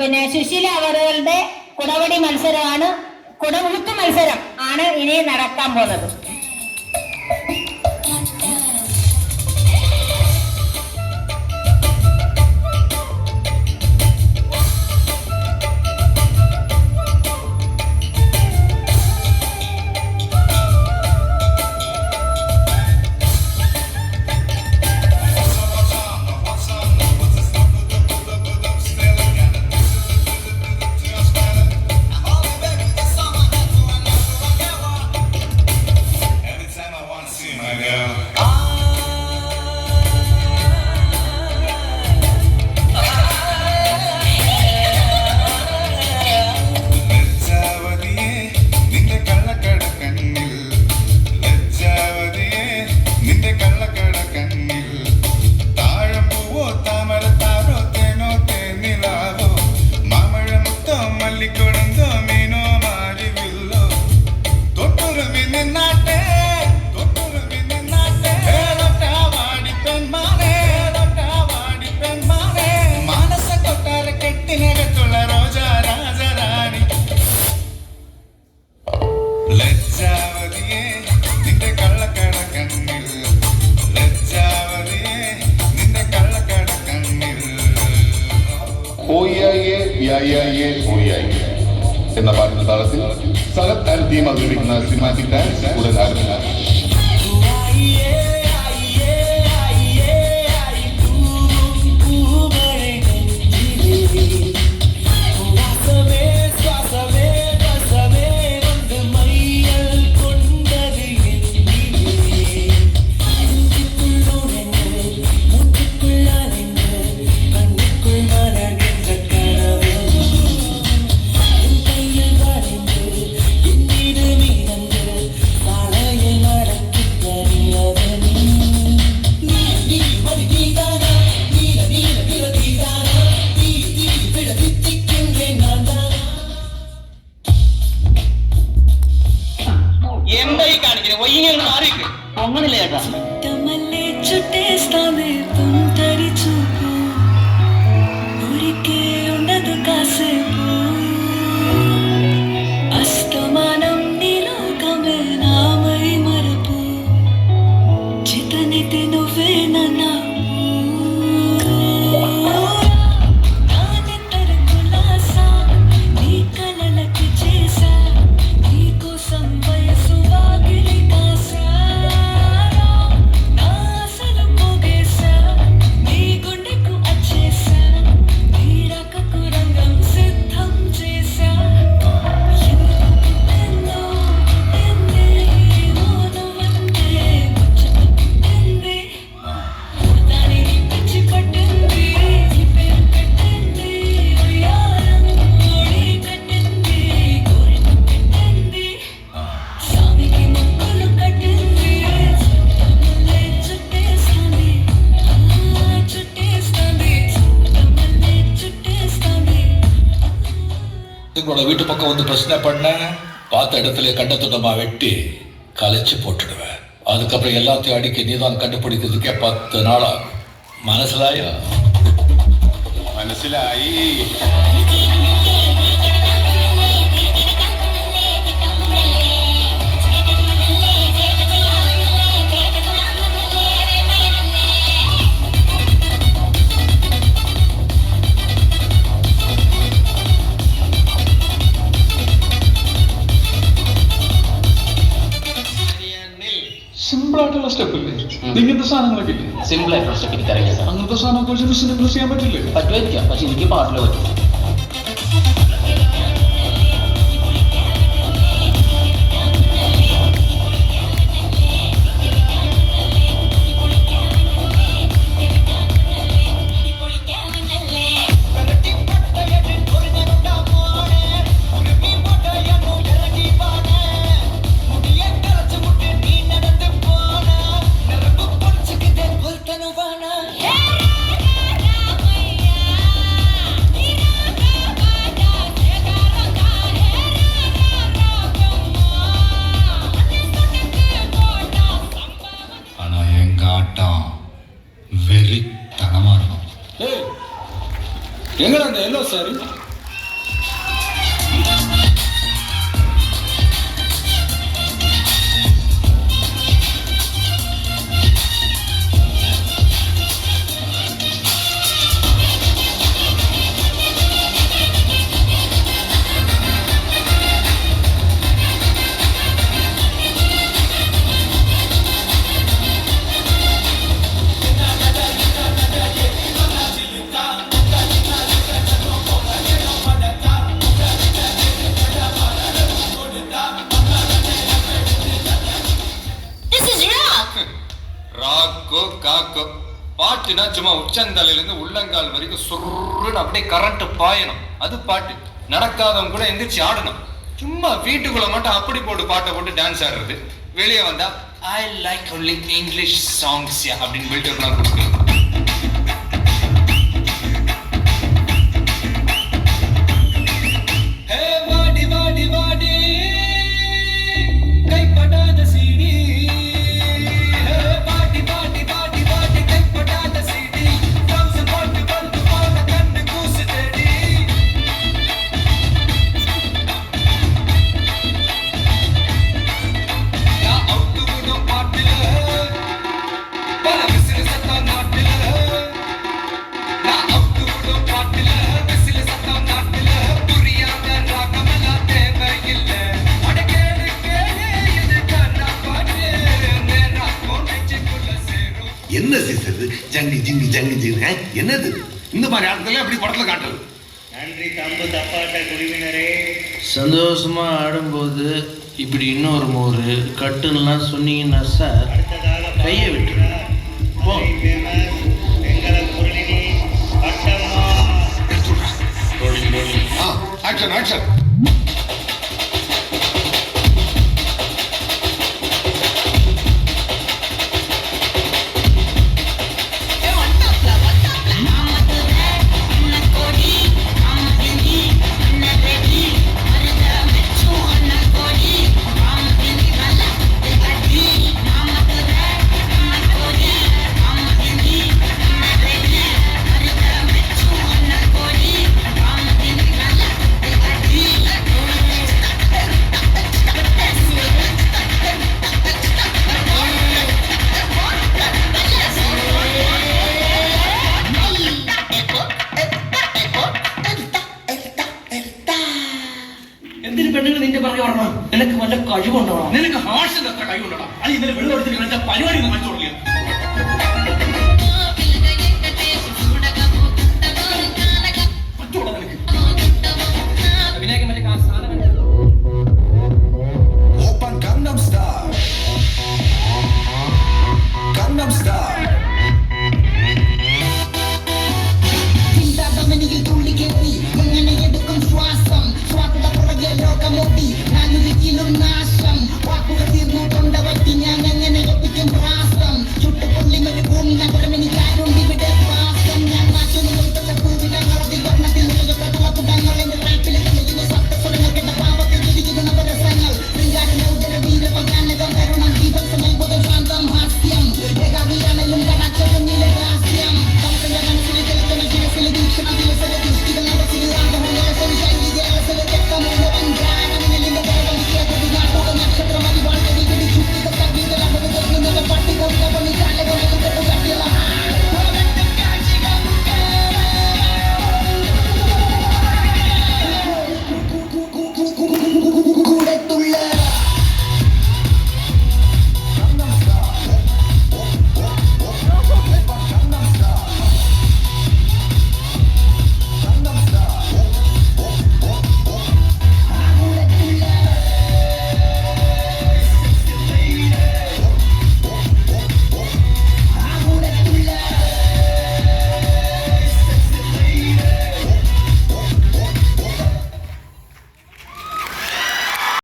പിന്നെ സുശീല അവരുടെ കുടവടി മത്സരമാണ്, കുടമുഴുക്ക് മത്സരം ആണ് ഇനി നടക്കാൻ പോകുന്നത്. എന്ന പാട്ടിന്റെ താളത്തിൽ സഹത് ആൻഡ് ടീം അവതരിപ്പിക്കുന്ന സിനിമാറ്റിക് ഡാൻസ് ഉടൻ ആരംഭിക്കും. உங்களோட வீட்டு பக்கம் வந்து பிரச்சனை பண்ண பார்த்த இடத்துல கண்டத்துடமா வெட்டி கலைச்சு போட்டுடுவேன். அதுக்கப்புறம் எல்லாத்தையும் அடிக்க நீதான் கண்டுபிடிக்கிறதுக்கே 10 நாள் ஆகும். മനസ്സിലായോ? മനസ്സിലായി. സിമ്പിൾ ആയിട്ടുള്ള സ്റ്റെപ്പ് ഇല്ലേ? ഇങ്ങനത്തെ സാധനങ്ങളൊക്കെ ഇല്ലേ? സിമ്പിൾ ആയിട്ടുള്ള സ്റ്റെപ്പ് എനിക്കറിയില്ല സാർ. അങ്ങനത്തെ സാധനമൊക്കെ വെച്ച് മിസ്സിനെ ഇംപ്രസ് ചെയ്യാൻ പറ്റില്ലേ? പറ്റുമായിരിക്കാം, പക്ഷെ എനിക്ക് പാട്ടിൽ പറ്റും. எங்கடா அந்த எல்லோ சாரி? பாட்டுனா சும்மா உச்சந்தலையில இருந்து உள்ளங்கால் வரைக்கும் சுருன்னு அப்படியே கரண்ட் பாயணும், அது பாட்டு. நடக்காதவங்க கூட எந்திரிச்சு ஆடணும். சும்மா வீட்டுக்குள்ள மட்டும் அப்படி போட்டு பாட்டை போட்டு டான்ஸ் ஆடுறது, வெளியே வந்தா I like only English songs அப்படின்னு பில்டப்லாம் கொடுக்கணும். என்ன சிஸ்டர் ஜங்கு ஜிங்கு ஜங்கு ஜிங்கு என்னது இந்த மாதிரி ஆட்கள் அப்படி படத்துல காட்டுறது? நன்றி தம்பு தப்பாட்ட குழுவினரே. சந்தோஷமா ஆடும்போது இப்படி இன்னொரு மோரு கட்டுன்னெலாம் சொன்னீங்கன்னா சார் கையை விட்டு போ. Action action. എന്തിനു പെണ്ണുങ്ങൾ നിന്റെ പുറകെ വരണം? നിനക്ക് വല്ല കഴിവുണ്ടോ? നിനക്ക് ഹാർട്സിൽ എത്ര കഴിവുണ്ടോ? അത് ഇന്നലെ വെള്ളം എടുത്തിട്ട് പരിപാടി ഒന്നും കാണിച്ചു കൊടുക്കില്ല. അഭിനയിക്കാൻ പറ്റിയ സാധനം